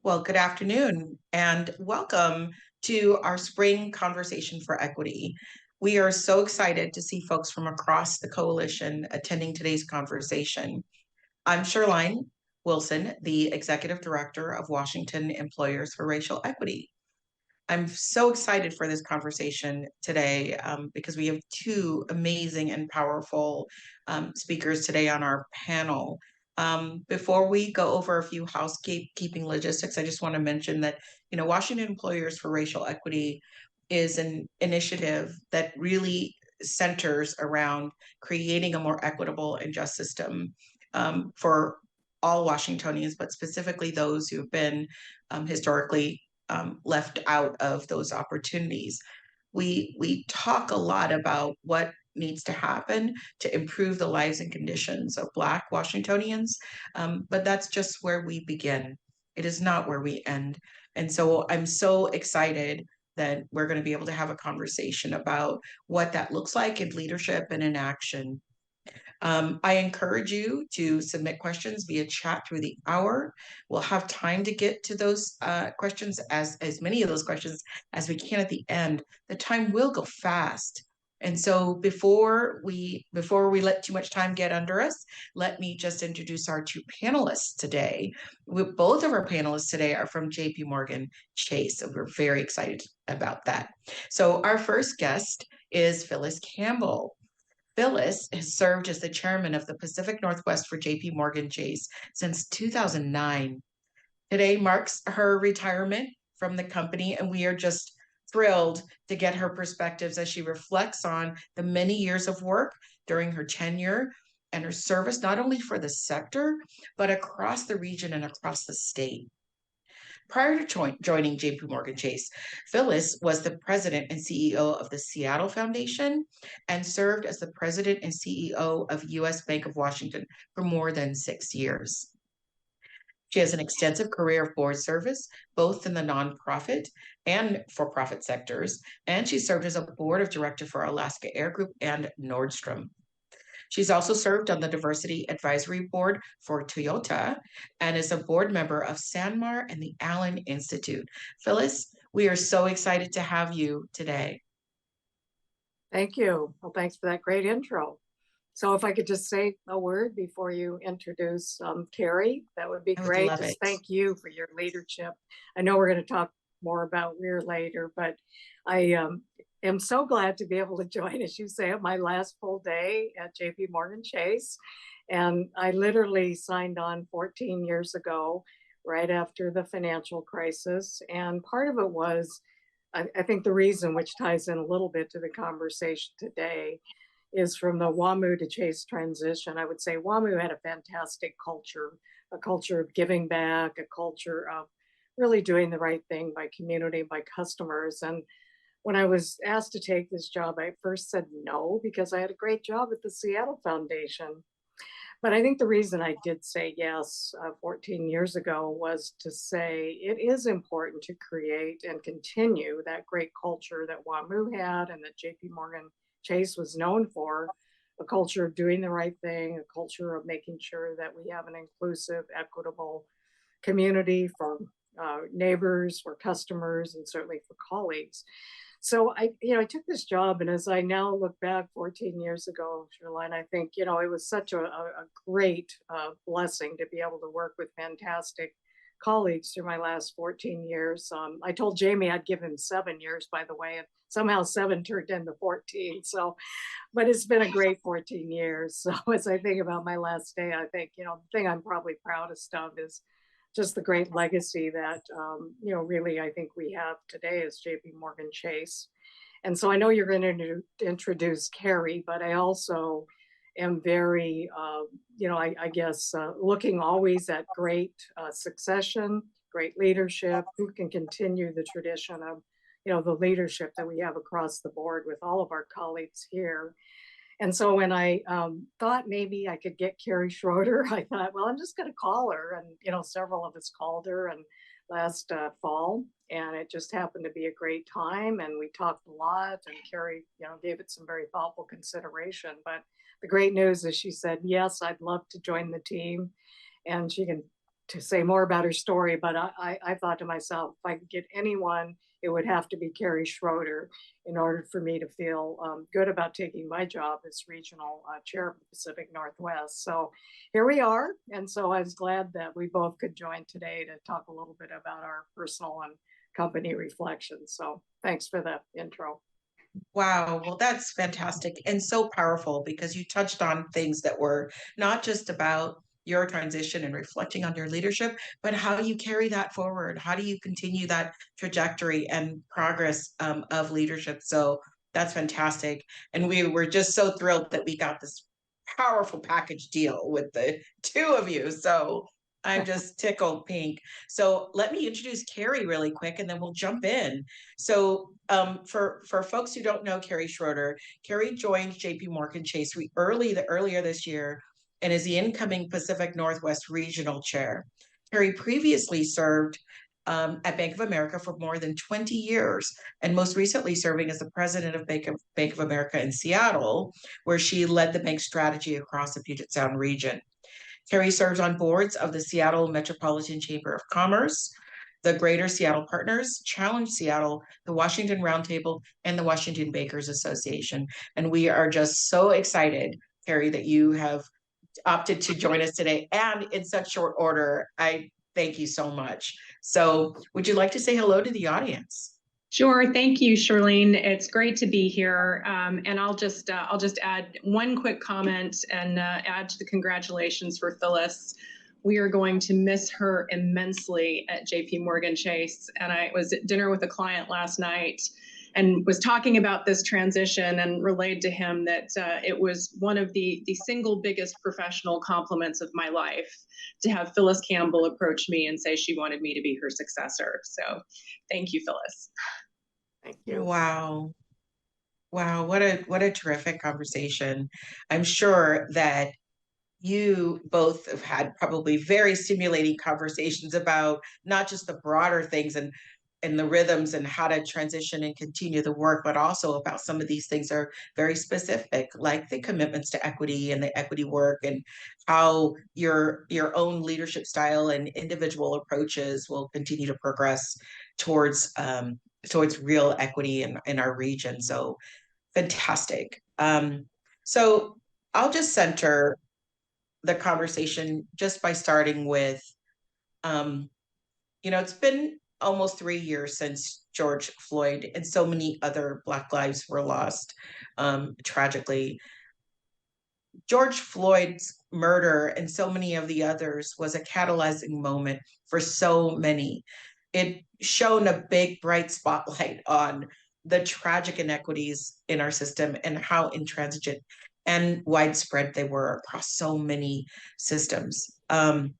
Well, good afternoon and welcome to our spring conversation for equity. We are so excited to see folks from across the coalition attending today's conversation. I'm Sherline Wilson, the Executive Director of Washington Employers for Racial Equity. I'm so excited for this conversation today because we have two amazing and powerful speakers today on our panel. Before we go over a few housekeeping logistics, I just want to mention that, Washington Employers for Racial Equity is an initiative that really centers around creating a more equitable and just system for all Washingtonians, but specifically those who've been historically left out of those opportunities. We talk a lot about what needs to happen to improve the lives and conditions of Black Washingtonians, but that's just where we begin. It is not where we end. And so I'm so excited that we're going to be able to have a conversation about what that looks like in leadership and in action. I encourage you to submit questions via chat through the hour. We'll have time to get to those questions, as many of those questions as we can at the end. The time will go fast. And so before we let too much time get under us, let me just introduce our two panelists today. Both of our panelists today are from JPMorgan Chase, so we're very excited about that. So our first guest is Phyllis Campbell. Phyllis has served as the chairman of the Pacific Northwest for JPMorgan Chase since 2009. Today marks her retirement from the company, and we are just thrilled to get her perspectives as she reflects on the many years of work during her tenure and her service, not only for the sector, but across the region and across the state. Prior to joining JPMorgan Chase, Phyllis was the president and CEO of the Seattle Foundation and served as the president and CEO of US Bank of Washington for more than 6 years. She has an extensive career of board service, both in the nonprofit and for-profit sectors, and she served as a board of director for Alaska Air Group and Nordstrom. She's also served on the Diversity Advisory Board for Toyota and is a board member of Sanmar and the Allen Institute. Phyllis, we are so excited to have you today. Thank you. Well, thanks for that great intro. So if I could just say a word before you introduce Kerri, that would be great. Just thank you for your leadership. I know we're going to talk more about Weir later, but I am so glad to be able to join, as you say, my last full day at JPMorgan Chase. And I literally signed on 14 years ago, right after the financial crisis. And part of it was, I think the reason, which ties in a little bit to the conversation today, is from the WAMU to Chase transition. I would say WAMU had a fantastic culture, a culture of giving back, a culture of really doing the right thing by community, by customers. And when I was asked to take this job, I first said no, because I had a great job at the Seattle Foundation. But I think the reason I did say yes 14 years ago was to say it is important to create and continue that great culture that WAMU had and that JPMorgan Chase was known for, a culture of doing the right thing, a culture of making sure that we have an inclusive, equitable community for neighbors, for customers, and certainly for colleagues. So I took this job, and as I now look back 14 years ago, Sherline, I think, it was such a great blessing to be able to work with fantastic colleagues through my last 14 years. I told Jamie I'd give him 7 years, by the way, and somehow 7 turned into 14. So, but it's been a great 14 years. So as I think about my last day, I think, the thing I'm probably proudest of is just the great legacy that, really I think we have today as JPMorgan Chase. And so I know you're going to introduce Kerri, but I also am very, I guess, looking always at great succession, great leadership, who can continue the tradition of, the leadership that we have across the board with all of our colleagues here. And so when I thought maybe I could get Kerri Schroeder, I thought, well, I'm just going to call her. And, several of us called her and last fall. And it just happened to be a great time. And we talked a lot. And Kerri, gave it some very thoughtful consideration. But the great news is she said, yes, I'd love to join the team. And she can to say more about her story, but I thought to myself, if I could get anyone, it would have to be Kerri Schroeder in order for me to feel good about taking my job as regional chair of the Pacific Northwest. So here we are. And so I was glad that we both could join today to talk a little bit about our personal and company reflections. So thanks for the intro. Wow, well, that's fantastic and so powerful because you touched on things that were not just about your transition and reflecting on your leadership, but how you carry that forward. How do you continue that trajectory and progress of leadership? So that's fantastic. And we were just so thrilled that we got this powerful package deal with the two of you. So I'm just tickled pink. So let me introduce Kerri really quick and then we'll jump in. So for folks who don't know Kerri Schroeder, Kerri joined JPMorgan Chase earlier this year and is the incoming Pacific Northwest Regional Chair. Kerri previously served at Bank of America for more than 20 years, and most recently serving as the president of Bank of America in Seattle, where she led the bank's strategy across the Puget Sound region. Kerri serves on boards of the Seattle Metropolitan Chamber of Commerce, the Greater Seattle Partners, Challenge Seattle, the Washington Roundtable, and the Washington Bakers Association. And we are just so excited, Kerri, that you have opted to join us today and in such short order. I thank you so much. So would you like to say hello to the audience? Sure. Thank you, Charlene. It's great to be here. And I'll just add one quick comment and add to the congratulations for Phyllis. We are going to miss her immensely at JPMorgan Chase. And I was at dinner with a client last night and was talking about this transition and relayed to him that it was one of the single biggest professional compliments of my life to have Phyllis Campbell approach me and say she wanted me to be her successor. So thank you, Phyllis. Thank you. Wow. Wow, what a terrific conversation. I'm sure that you both have had probably very stimulating conversations about not just the broader things and the rhythms and how to transition and continue the work, but also about some of these things are very specific, like the commitments to equity and the equity work and how your own leadership style and individual approaches will continue to progress towards real equity in our region. So fantastic. So I'll just center the conversation just by starting with, it's been almost 3 years since George Floyd and so many other Black lives were lost, tragically. George Floyd's murder and so many of the others was a catalyzing moment for so many. It shone a big, bright spotlight on the tragic inequities in our system and how intransigent and widespread they were across so many systems. And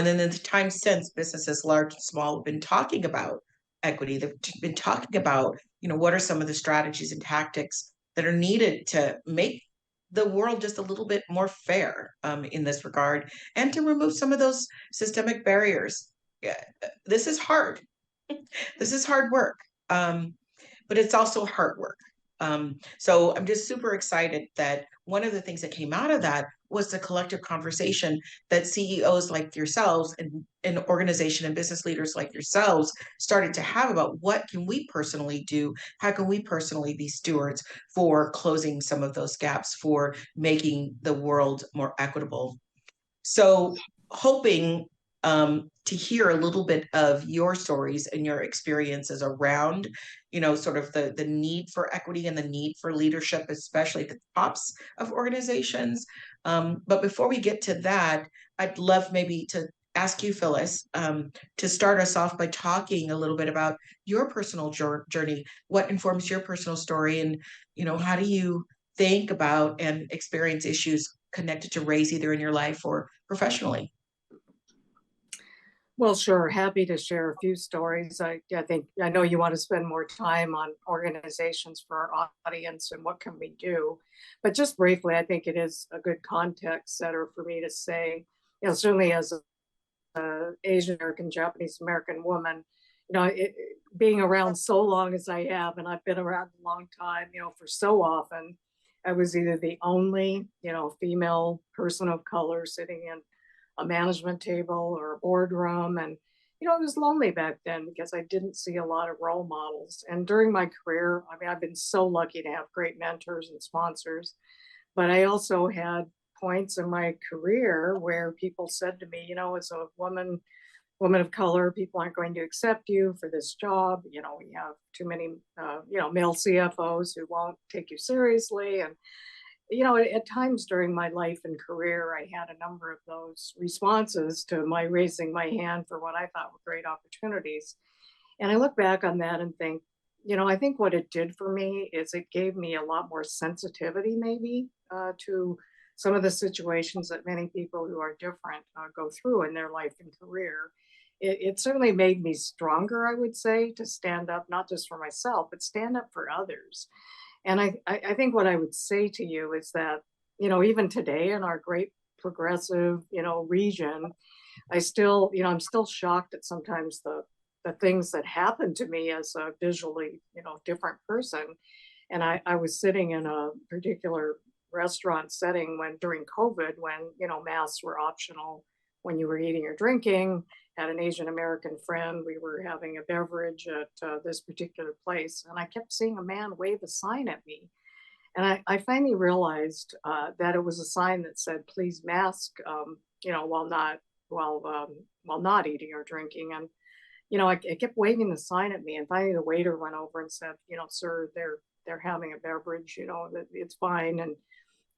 then in the time since, businesses large and small have been talking about equity. They've been talking about, what are some of the strategies and tactics that are needed to make the world just a little bit more fair in this regard and to remove some of those systemic barriers. Yeah, this is hard. This is hard work, but it's also hard work. So I'm just super excited that one of the things that came out of that was the collective conversation that CEOs like yourselves and organization and business leaders like yourselves started to have about what can we personally do? How can we personally be stewards for closing some of those gaps, for making the world more equitable? So hoping to hear a little bit of your stories and your experiences around, sort of the need for equity and the need for leadership, especially at the tops of organizations. But before we get to that, I'd love maybe to ask you, Phyllis, to start us off by talking a little bit about your personal journey. What informs your personal story, and how do you think about and experience issues connected to race, either in your life or professionally? Well, sure. Happy to share a few stories. I know you want to spend more time on organizations for our audience and what can we do. But just briefly, I think it is a good context setter for me to say, certainly as an Asian American, Japanese American woman, being around so long as I have, and I've been around a long time, for so often, I was either the only, female person of color sitting in a management table or a boardroom. And, you know, it was lonely back then because I didn't see a lot of role models. And during my career, I mean, I've been so lucky to have great mentors and sponsors, but I also had points in my career where people said to me, you know, as a woman of color, people aren't going to accept you for this job. You know, we have too many, you know, male CFOs who won't take you seriously. And, you know, at times during my life and career, I had a number of those responses to my raising my hand for what I thought were great opportunities. And I look back on that and think, you know, I think what it did for me is it gave me a lot more sensitivity, maybe, to some of the situations that many people who are different go through in their life and career. It certainly made me stronger, I would say, to stand up, not just for myself, but stand up for others. And I think what I would say to you is that, you know, even today in our great progressive, you know, region, I still, you know, I'm still shocked at sometimes the things that happen to me as a visually, you know, different person. And I was sitting in a particular restaurant setting when during COVID, when, you know, masks were optional when you were eating or drinking. Had an Asian American friend. We were having a beverage at this particular place, and I kept seeing a man wave a sign at me. And I finally realized that it was a sign that said, "Please mask," you know, while not eating or drinking. And you know, I kept waving the sign at me, and finally the waiter went over and said, "You know, sir, they're having a beverage. You know, that it's fine." And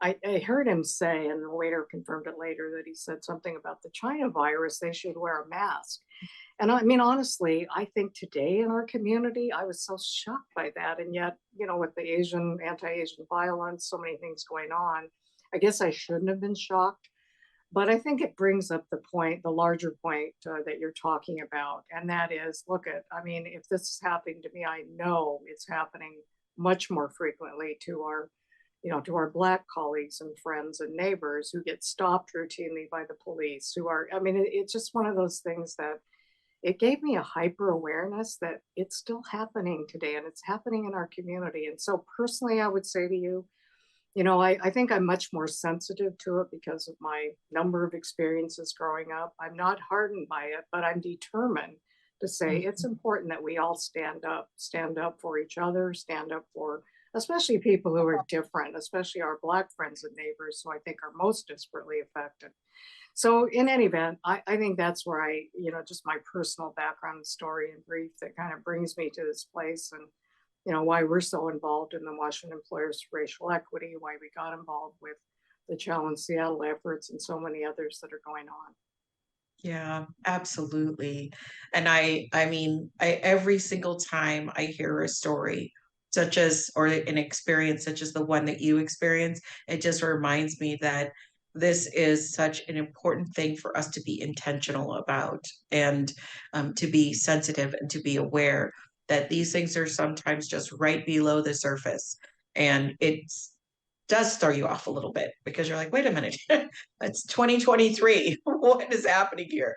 I heard him say, and the waiter confirmed it later, that he said something about the China virus, they should wear a mask. And I mean, honestly, I think today in our community, I was so shocked by that. And yet, you know, with the anti-Asian violence, so many things going on, I guess I shouldn't have been shocked. But I think it brings up the point, the larger point that you're talking about. And that is, I mean, if this is happening to me, I know it's happening much more frequently to our, you know, to our Black colleagues and friends and neighbors who get stopped routinely by the police, who are, I mean, it's just one of those things that it gave me a hyper awareness that it's still happening today and it's happening in our community. And so personally, I would say to you, you know, I think I'm much more sensitive to it because of my number of experiences growing up. I'm not hardened by it, but I'm determined to say it's important that we all stand up for each other, stand up for especially people who are different, especially our Black friends and neighbors who I think are most desperately affected. So in any event, I think that's where you know, just my personal background story in brief that kind of brings me to this place, and, you know, why we're so involved in the Washington Employers for Racial Equity, why we got involved with the Challenge Seattle efforts and so many others that are going on. Yeah, absolutely. And I mean, every single time I hear a story such as, or an experience such as the one that you experienced, it just reminds me that this is such an important thing for us to be intentional about, and to be sensitive and to be aware that these things are sometimes just right below the surface. And it's does throw you off a little bit because you're like, wait a minute, it's 2023. What is happening here?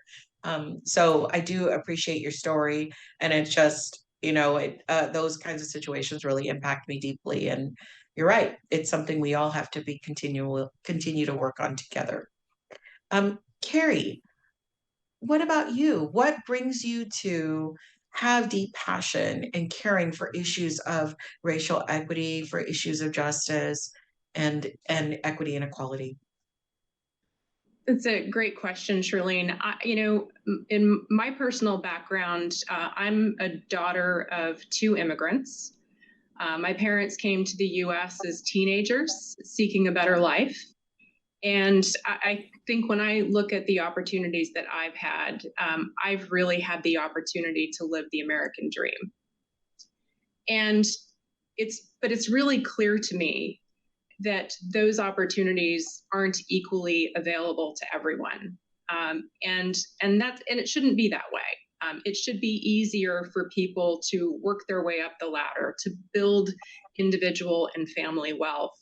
So I do appreciate your story, and it's just, you know, those kinds of situations really impact me deeply. And you're right, it's something we all have to continue to work on together. Kerri, what about you? What brings you to have deep passion and caring for issues of racial equity, for issues of justice, and equity and equality? It's a great question, Charlene. You know, in my personal background, I'm a daughter of two immigrants. My parents came to the US as teenagers seeking a better life. And I think when I look at the opportunities that I've had, I've really had the opportunity to live the American dream. And it's really clear to me that those opportunities aren't equally available to everyone. And it shouldn't be that way. It should be easier for people to work their way up the ladder, to build individual and family wealth,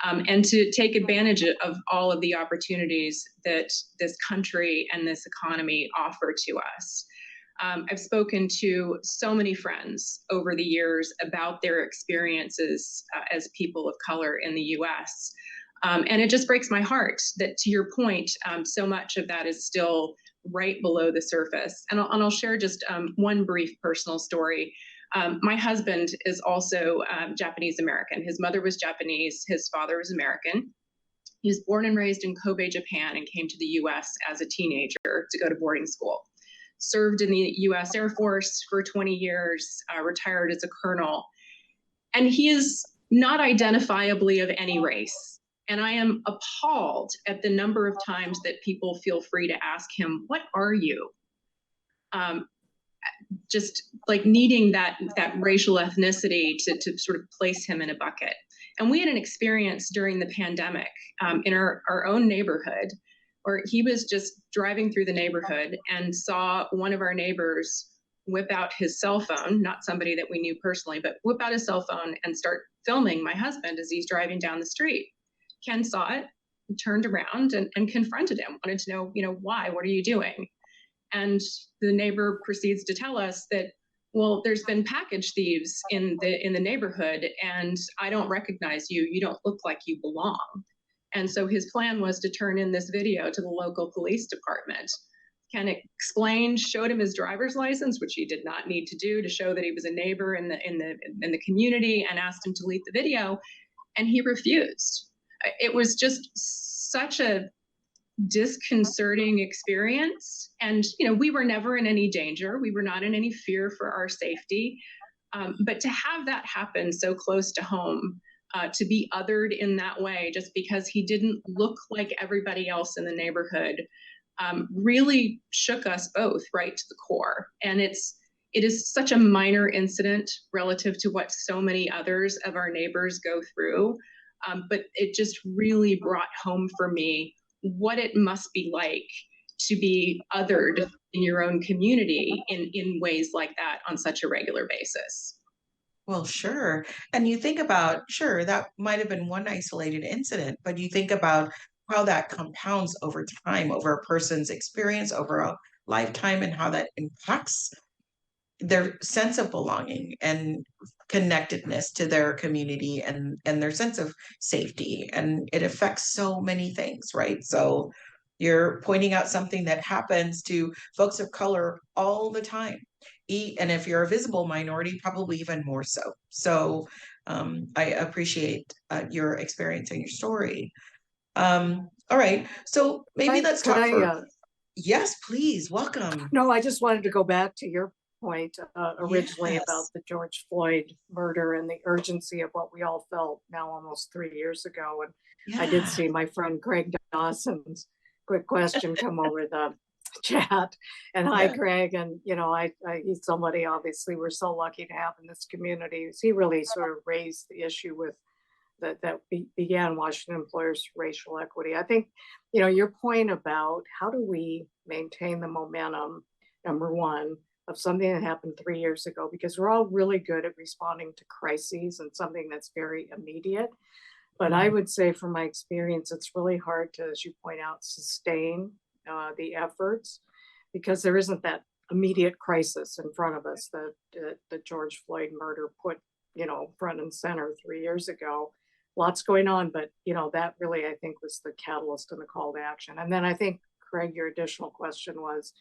and to take advantage of all of the opportunities that this country and this economy offer to us. I've spoken to so many friends over the years about their experiences as people of color in the US. And it just breaks my heart that, to your point, so much of that is still right below the surface. And I'll share just one brief personal story. My husband is also Japanese American. His mother was Japanese. His father was American. He was born and raised in Kobe, Japan, and came to the US as a teenager to go to boarding school. Served in the US Air Force for 20 years, retired as a colonel. And he is not identifiably of any race. And I am appalled at the number of times that people feel free to ask him, "What are you?" Just like needing that racial ethnicity to sort of place him in a bucket. And we had an experience during the pandemic in our own neighborhood where he was just driving through the neighborhood and saw one of our neighbors whip out his cell phone, not somebody that we knew personally, but whip out his cell phone and start filming my husband as he's driving down the street. Ken saw it, turned around and confronted him, wanted to know, why, what are you doing? And the neighbor proceeds to tell us that, well, there's been package thieves in the neighborhood, and I don't recognize you. You don't look like you belong. And so his plan was to turn in this video to the local police department. Ken explained, showed him his driver's license, which he did not need to do, to show that he was a neighbor in the community, and asked him to delete the video, and he refused. It was just such a disconcerting experience. And, we were never in any danger. We were not in any fear for our safety. But to have that happen so close to home, to be othered in that way, just because he didn't look like everybody else in the neighborhood, really shook us both right to the core. And it is such a minor incident relative to what so many others of our neighbors go through. But it just really brought home for me what it must be like to be othered in your own community in ways like that on such a regular basis. Well, sure. And you think about, sure, that might have been one isolated incident, but you think about how that compounds over time, over a person's experience, over a lifetime, and how that impacts their sense of belonging and connectedness to their community and their sense of safety. And it affects so many things, right? So you're pointing out something that happens to folks of color all the time. And if you're a visible minority, probably even more so. So I appreciate your experience and your story. All right. So maybe let's talk yes, please. Welcome. No, I just wanted to go back to your point originally about the George Floyd murder and the urgency of what we all felt now almost 3 years ago. And I did see my friend Craig Dawson's quick question come over the chat. And hi, Craig. And, he's somebody obviously we're so lucky to have in this community. He really sort of raised the issue with that began Washington Employers Racial Equity. I think, your point about how do we maintain the momentum, number one, of something that happened 3 years ago, because we're all really good at responding to crises and something that's very immediate. But I would say from my experience, it's really hard to, as you point out, sustain the efforts, because there isn't that immediate crisis in front of us that the George Floyd murder put, front and center 3 years ago. Lots going on, but, that really, I think, was the catalyst and the call to action. And then I think, Craig, your additional question was,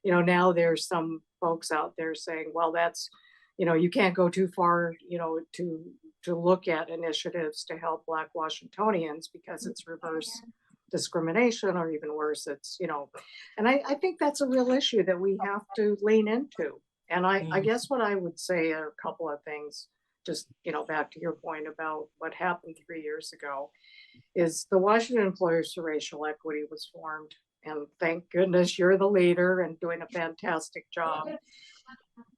now there's some folks out there saying, well, that's, you can't go too far, to look at initiatives to help Black Washingtonians because it's reverse discrimination, or even worse, it's, and I think that's a real issue that we have to lean into. And I guess what I would say are a couple of things, just, back to your point about what happened 3 years ago, is the Washington Employers for Racial Equity was formed. And thank goodness you're the leader and doing a fantastic job.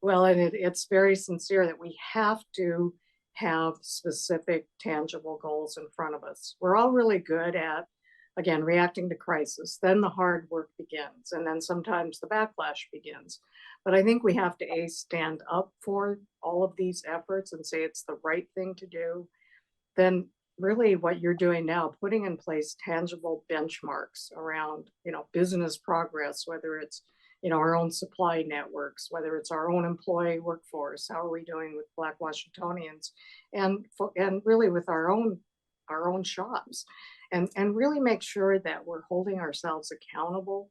Well, and it's very sincere that we have to have specific, tangible goals in front of us. We're all really good at, again, reacting to crisis. Then the hard work begins, and then sometimes the backlash begins. But I think we have to stand up for all of these efforts and say it's the right thing to do. Then really what you're doing now, putting in place tangible benchmarks around, business progress, whether it's, our own supply networks, whether it's our own employee workforce, how are we doing with Black Washingtonians, and really with our own shops. and really make sure that we're holding ourselves accountable.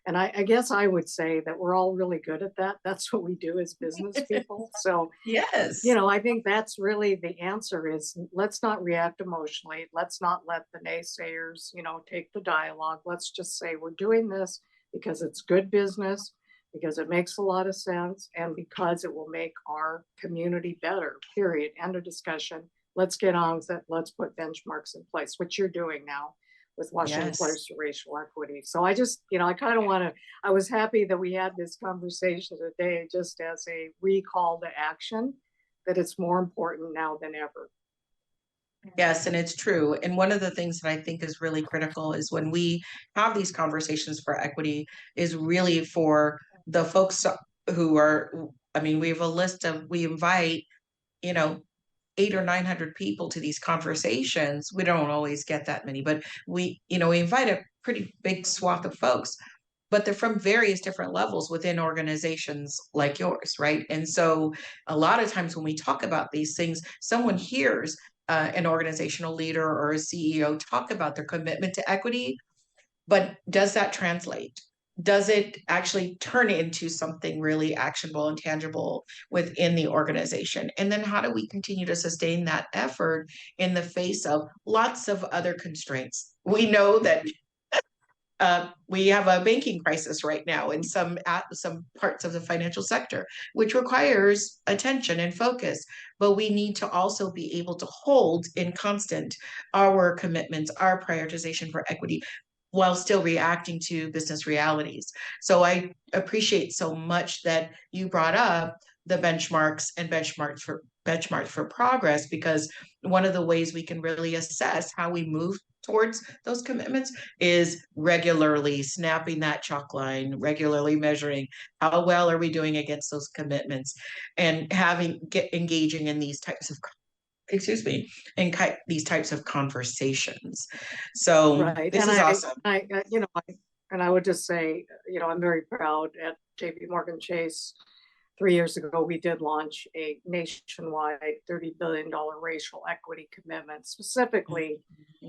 And I guess I would say that we're all really good at that. That's what we do as business people. So, Yes. I think that's really the answer is let's not react emotionally. Let's not let the naysayers, take the dialogue. Let's just say we're doing this because it's good business, because it makes a lot of sense, and because it will make our community better, period. End of discussion. Let's get on with it. Let's put benchmarks in place, which you're doing now with Washington Employers for Racial Equity. So I just, I kind of want to, I was happy that we had this conversation today just as a recall to action, that it's more important now than ever. Yes, and it's true. And one of the things that I think is really critical is when we have these conversations for equity is really for the folks who are, I mean, we have a list of, we invite, 800 or 900 people to these conversations. We don't always get that many, but we invite a pretty big swath of folks, but they're from various different levels within organizations like yours, right? And so a lot of times when we talk about these things, someone hears an organizational leader or a CEO talk about their commitment to equity, but does that translate? Does it actually turn into something really actionable and tangible within the organization? And then how do we continue to sustain that effort in the face of lots of other constraints? We know that we have a banking crisis right now in some parts of the financial sector, which requires attention and focus. But we need to also be able to hold in constant our commitments, our prioritization for equity, while still reacting to business realities. So I appreciate so much that you brought up the benchmarks and benchmarks for progress, because one of the ways we can really assess how we move towards those commitments is regularly snapping that chalk line, regularly measuring how well are we doing against those commitments, and engaging in these types of these types of conversations. So right. this is awesome. And I would just say, I'm very proud at JPMorgan Chase. 3 years ago, we did launch a nationwide $30 billion racial equity commitment, specifically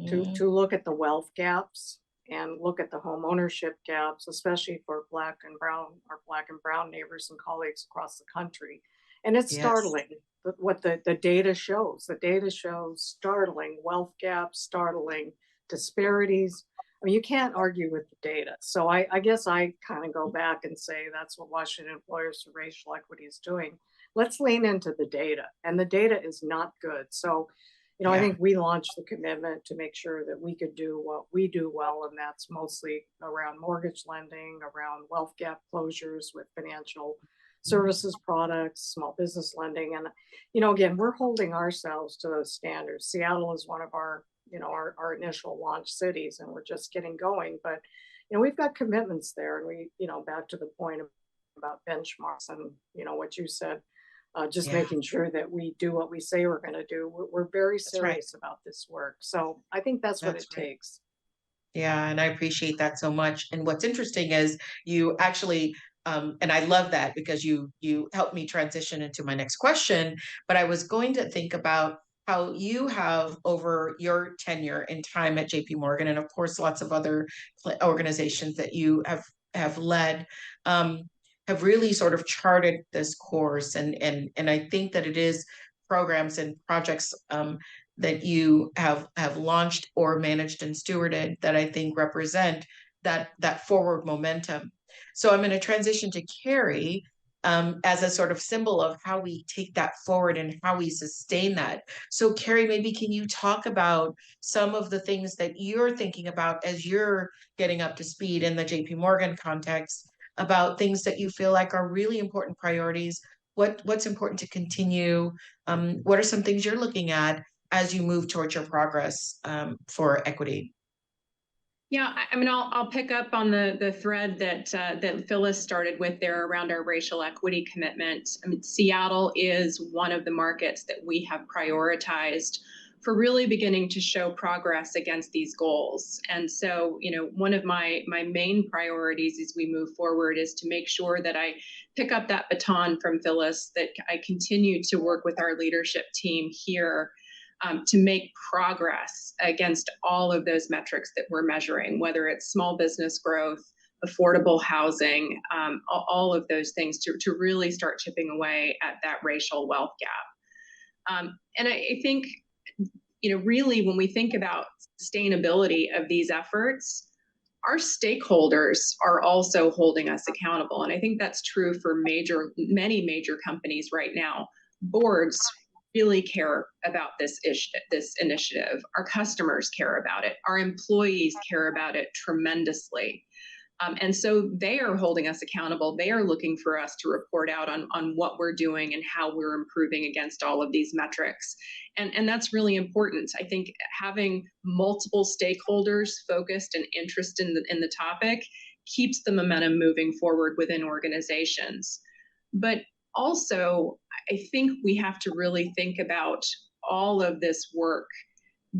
to look at the wealth gaps and look at the home ownership gaps, especially for Black and brown neighbors and colleagues across the country. And it's startling what the data shows. The data shows startling wealth gaps, startling disparities. I mean, you can't argue with the data. So I guess I kind of go back and say that's what Washington Employers for Racial Equity is doing. Let's lean into the data, and the data is not good. So, I think we launched the commitment to make sure that we could do what we do well, and that's mostly around mortgage lending, around wealth gap closures with financial services products, small business lending. And, again, we're holding ourselves to those standards. Seattle is one of our initial launch cities, and we're just getting going. But, we've got commitments there, and we, back to the point about benchmarks and, what you said, just making sure that we do what we say we're going to do. We're very serious about this work. So I think that's what it takes. Yeah, and I appreciate that so much. And what's interesting is you actually, and I love that because you helped me transition into my next question, but I was going to think about how you have, over your tenure and time at JPMorgan, and of course lots of other organizations that you have led, have really sort of charted this course. And I think that it is programs and projects that you have launched or managed and stewarded that I think represent that forward momentum. So I'm going to transition to Kerri as a sort of symbol of how we take that forward and how we sustain that. So Kerri, maybe can you talk about some of the things that you're thinking about as you're getting up to speed in the JPMorgan context, about things that you feel like are really important priorities? What's important to continue? What are some things you're looking at as you move towards your progress for equity? Yeah, I mean, I'll pick up on the thread that Phyllis started with there around our racial equity commitment. I mean, Seattle is one of the markets that we have prioritized for really beginning to show progress against these goals. And so, one of my main priorities as we move forward is to make sure that I pick up that baton from Phyllis, that I continue to work with our leadership team here to make progress against all of those metrics that we're measuring, whether it's small business growth, affordable housing, all of those things to really start chipping away at that racial wealth gap. And I think, really when we think about sustainability of these efforts, our stakeholders are also holding us accountable. And I think that's true for many major companies right now. Boards really care about this initiative. Our customers care about it. Our employees care about it tremendously. And so they are holding us accountable. They are looking for us to report out on what we're doing and how we're improving against all of these metrics. And that's really important. I think having multiple stakeholders focused and interested in the topic keeps the momentum moving forward within organizations. But also, I think we have to really think about all of this work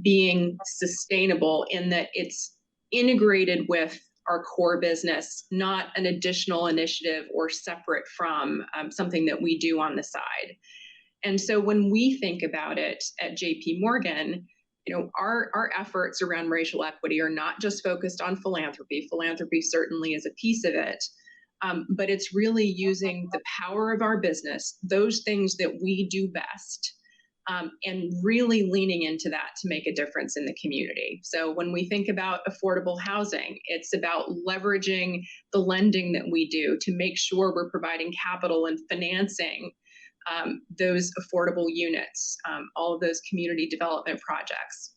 being sustainable in that it's integrated with our core business, not an additional initiative or separate from something that we do on the side. And so when we think about it at JPMorgan, our efforts around racial equity are not just focused on philanthropy. Philanthropy certainly is a piece of it, but it's really using the power of our business, those things that we do best, and really leaning into that to make a difference in the community. So when we think about affordable housing, it's about leveraging the lending that we do to make sure we're providing capital and financing those affordable units, all of those community development projects.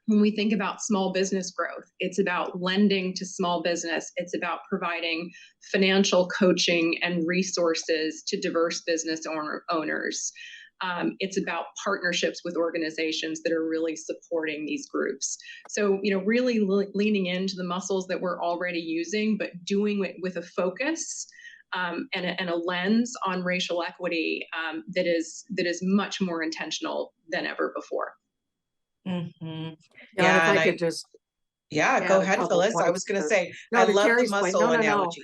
When we think about small business growth, it's about lending to small business. It's about providing financial coaching and resources to diverse business owners. It's about partnerships with organizations that are really supporting these groups. So, really leaning into the muscles that we're already using, but doing it with a focus and a lens on racial equity that is much more intentional than ever before. Mm-hmm. Yeah, if I could just go ahead, Phyllis. I was going to say, I love the muscle analogy.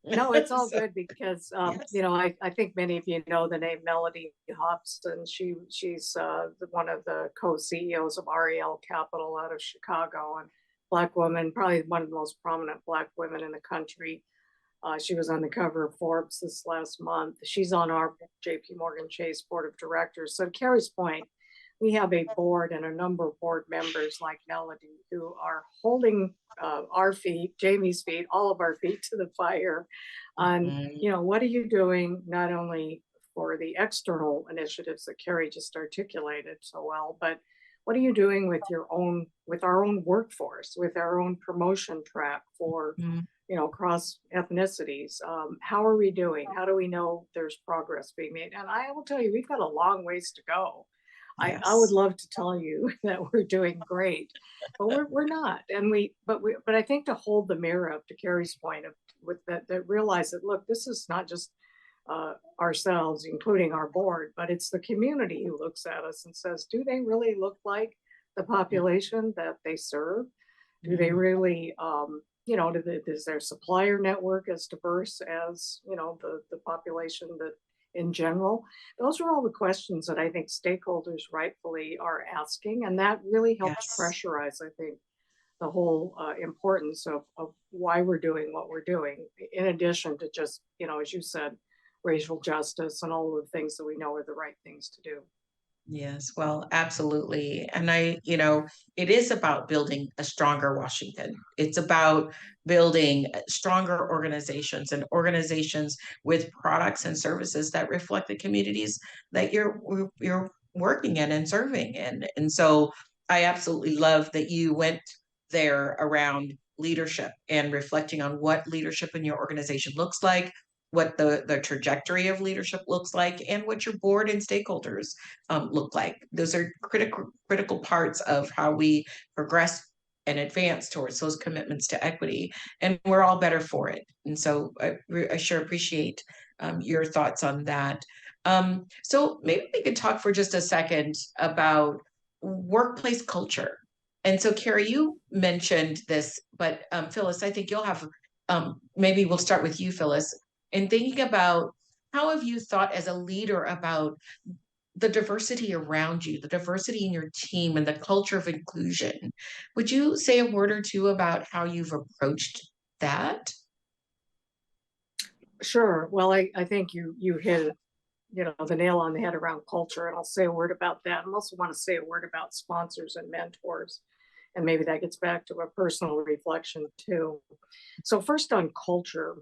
No, it's all good because, I think many of you know the name Melody Hobson. She's one of the co-CEOs of REL Capital out of Chicago, and Black woman, probably one of the most prominent Black women in the country. She was on the cover of Forbes this last month. She's on our JPMorgan Chase board of directors. So to Kerri's point, we have a board and a number of board members like Melody who are holding our feet, Jamie's feet, all of our feet to the fire on, what are you doing not only for the external initiatives that Kerri just articulated so well, but what are you doing with our own workforce, with our own promotion track for, cross ethnicities? How are we doing? How do we know there's progress being made? And I will tell you, we've got a long ways to go. Yes. I would love to tell you that we're doing great, but we're not. And but I think to hold the mirror up to Kerri's point that realize that, look, this is not just ourselves, including our board, but it's the community who looks at us and says, do they really look like the population that they serve? Do they really, is their supplier network as diverse as, the population that in general? Those are all the questions that I think stakeholders rightfully are asking. And that really helps pressurize, I think, the whole importance of why we're doing what we're doing, in addition to just, as you said, racial justice and all of the things that we know are the right things to do. Yes, well, absolutely. And it is about building a stronger Washington. It's about building stronger organizations and organizations with products and services that reflect the communities that you're working in and serving in. And so I absolutely love that you went there around leadership and reflecting on what leadership in your organization looks like, what the trajectory of leadership looks like, and what your board and stakeholders look like. Those are critical parts of how we progress and advance towards those commitments to equity, and we're all better for it. And so I sure appreciate your thoughts on that. So maybe we could talk for just a second about workplace culture. And so, Kerri, you mentioned this, but Phyllis, I think you'll have, maybe we'll start with you, Phyllis, in thinking about how have you thought as a leader about the diversity around you, the diversity in your team, and the culture of inclusion. Would you say a word or two about how you've approached that? Sure. Well, I think you hit the nail on the head around culture, and I'll say a word about that. I also want to say a word about sponsors and mentors, and maybe that gets back to a personal reflection too. So first on culture,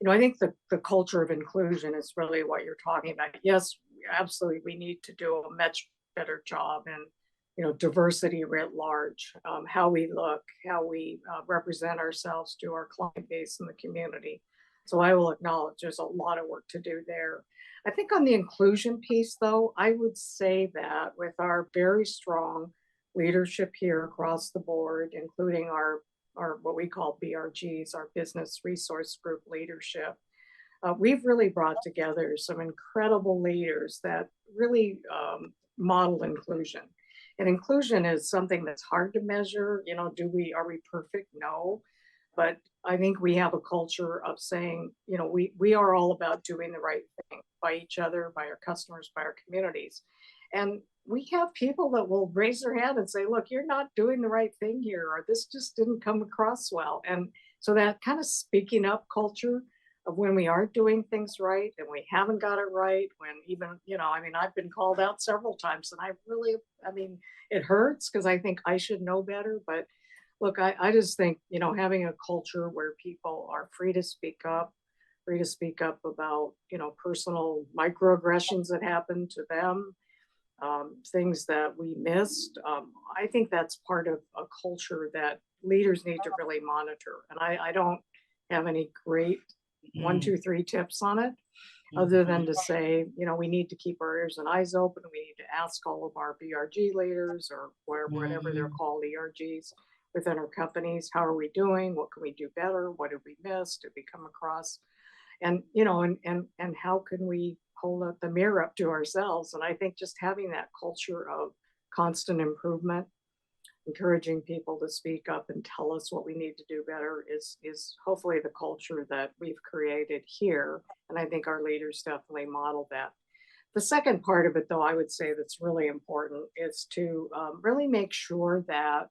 I think the culture of inclusion is really what you're talking about. Yes, absolutely, we need to do a much better job and diversity writ large, how we look, how we represent ourselves to our client base and the community. So I will acknowledge there's a lot of work to do there. I think on the inclusion piece, though, I would say that with our very strong leadership here across the board, including our what we call BRGs, our business resource group leadership, we've really brought together some incredible leaders that really model inclusion. And inclusion is something that's hard to measure. Are we perfect? No. But I think we have a culture of saying, we are all about doing the right thing by each other, by our customers, by our communities. And we have people that will raise their hand and say, look, you're not doing the right thing here, or this just didn't come across well. And so that kind of speaking up culture of when we aren't doing things right and we haven't got it right, when even, I've been called out several times, and it hurts because I think I should know better. But look, I just think, having a culture where people are free to speak up about, personal microaggressions that happen to them, things that we missed. I think that's part of a culture that leaders need to really monitor. And I don't have any great 1, 2, 3 tips on it, other than to say, we need to keep our ears and eyes open. We need to ask all of our BRG leaders, or whatever they're called, ERGs, within our companies, how are we doing? What can we do better? What did we miss? Did we come across? And, and how can we hold up the mirror up to ourselves? And I think just having that culture of constant improvement, encouraging people to speak up and tell us what we need to do better is hopefully the culture that we've created here. And I think our leaders definitely model that. The second part of it, though, I would say that's really important is to really make sure that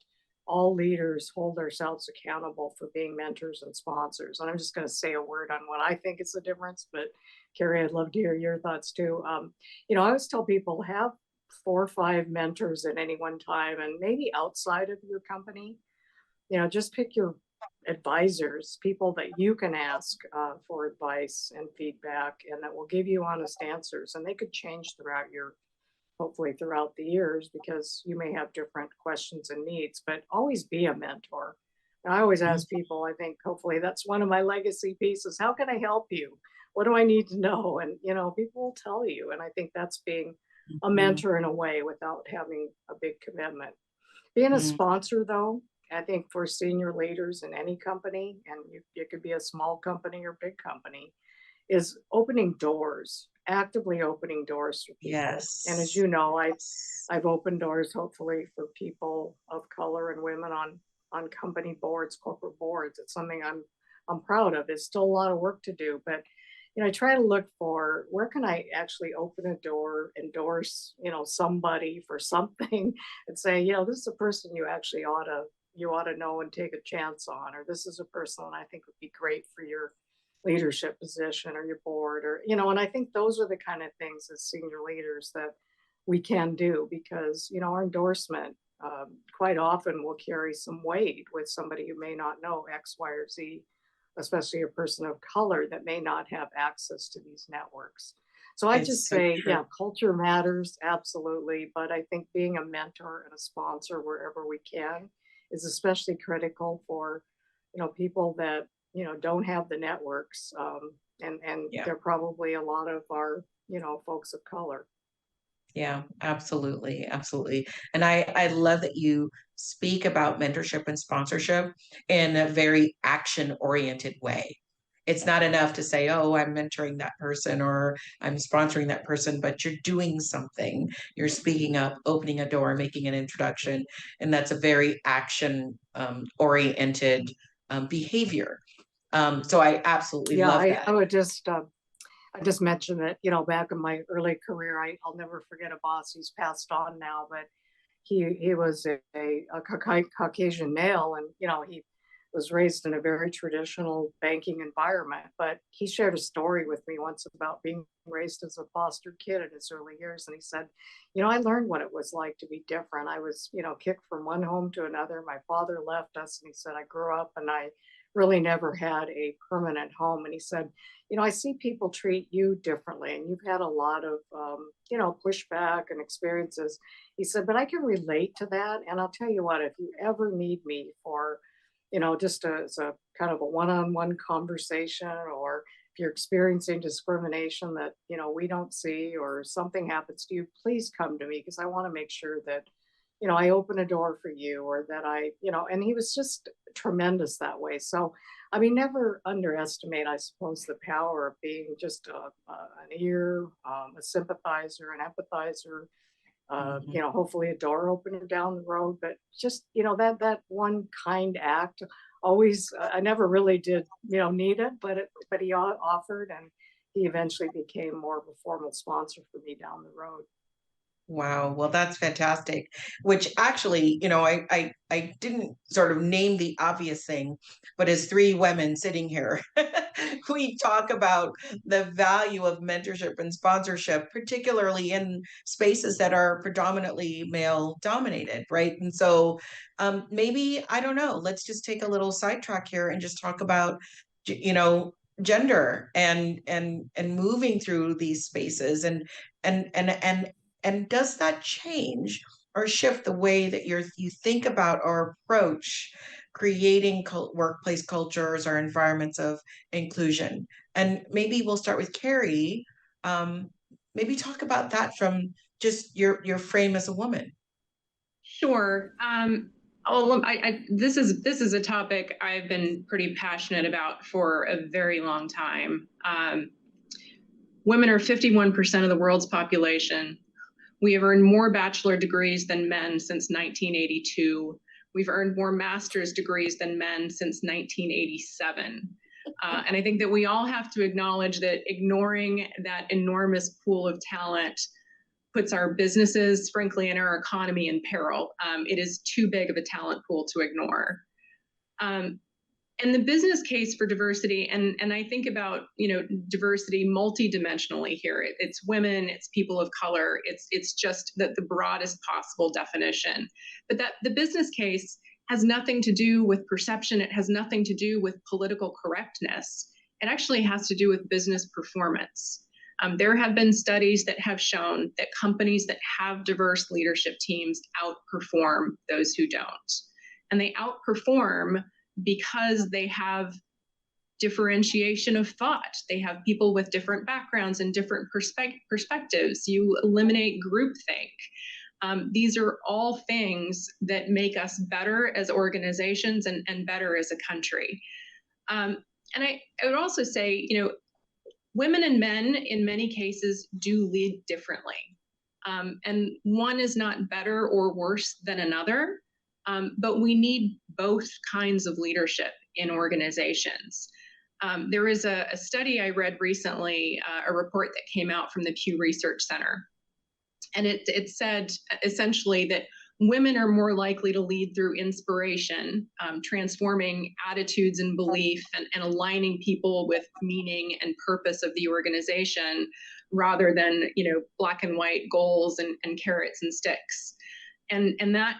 all leaders hold ourselves accountable for being mentors and sponsors. And I'm just going to say a word on what I think is the difference, but Kerri, I'd love to hear your thoughts too. I always tell people, have 4 or 5 mentors at any one time, and maybe outside of your company, just pick your advisors, people that you can ask for advice and feedback, and that will give you honest answers. And they could change hopefully throughout the years, because you may have different questions and needs, but always be a mentor. And I always ask people, I think hopefully that's one of my legacy pieces. How can I help you? What do I need to know? And, people will tell you. And I think that's being a mentor in a way without having a big commitment. Being a sponsor, though, I think for senior leaders in any company, and it could be a small company or big company, is opening doors, actively opening doors for people. Yes. And as you know, I've opened doors hopefully for people of color and women on company boards, corporate boards. It's something I'm proud of. There's still a lot of work to do, but I try to look for where can I actually open a door, endorse, somebody for something, and say, this is a person you actually ought to know and take a chance on, or this is a person I think would be great for your leadership position or your board, or and I think those are the kind of things as senior leaders that we can do, because our endorsement quite often will carry some weight with somebody who may not know X, Y, or Z, especially a person of color that may not have access to these networks. So I just say, yeah, culture matters, absolutely. But I think being a mentor and a sponsor wherever we can is especially critical for, people that, don't have the networks. And there are probably a lot of our, folks of color. Yeah, absolutely. Absolutely. And I love that you speak about mentorship and sponsorship in a very action-oriented way. It's not enough to say, oh, I'm mentoring that person or I'm sponsoring that person, but you're doing something. You're speaking up, opening a door, making an introduction. And that's a very action oriented behavior. So I absolutely love that. I would just I just mentioned that, back in my early career, I'll never forget a boss who's passed on now, but he was a Caucasian male, and he was raised in a very traditional banking environment. But he shared a story with me once about being raised as a foster kid in his early years, and he said, I learned what it was like to be different. I was, kicked from one home to another. My father left us, and he said I grew up and I really never had a permanent home. And he said, I see people treat you differently, and you've had a lot of, pushback and experiences. He said, but I can relate to that. And I'll tell you what, if you ever need me for, just as a kind of a one-on-one conversation, or if you're experiencing discrimination that, we don't see, or something happens to you, please come to me, because I want to make sure that, I open a door for you, or that and he was just tremendous that way. So, I mean, never underestimate, I suppose, the power of being just an ear, a sympathizer, an empathizer, hopefully a door opener down the road. But just, that one kind act always, I never really did, need it, but he offered, and he eventually became more of a formal sponsor for me down the road. Wow. Well, that's fantastic. Which actually, I didn't sort of name the obvious thing, but as three women sitting here, we talk about the value of mentorship and sponsorship, particularly in spaces that are predominantly male dominated, right? And so maybe, I don't know, let's just take a little sidetrack here and just talk about, gender and moving through these spaces and does that change or shift the way that you think about or approach creating workplace cultures or environments of inclusion? And maybe we'll start with Kerri. Maybe talk about that from just your frame as a woman. Sure. This is a topic I've been pretty passionate about for a very long time. Women are 51% of the world's population. We have earned more bachelor degrees than men since 1982. We've earned more master's degrees than men since 1987. And I think that we all have to acknowledge that ignoring that enormous pool of talent puts our businesses, frankly, and our economy in peril. It is too big of a talent pool to ignore. And the business case for diversity, and I think about, diversity multidimensionally here. It's women, it's people of color, it's just the broadest possible definition. But that the business case has nothing to do with perception. It has nothing to do with political correctness. It actually has to do with business performance. There have been studies that have shown that companies that have diverse leadership teams outperform those who don't. And they outperform because they have differentiation of thought. They have people with different backgrounds and different perspectives. You eliminate groupthink. These are all things that make us better as organizations and better as a country. And I would also say, women and men in many cases do lead differently. And one is not better or worse than another. But we need both kinds of leadership in organizations. There is a study I read recently, a report that came out from the Pew Research Center. And it said essentially that women are more likely to lead through inspiration, transforming attitudes and belief and aligning people with meaning and purpose of the organization, rather than, black and white goals and carrots and sticks. And that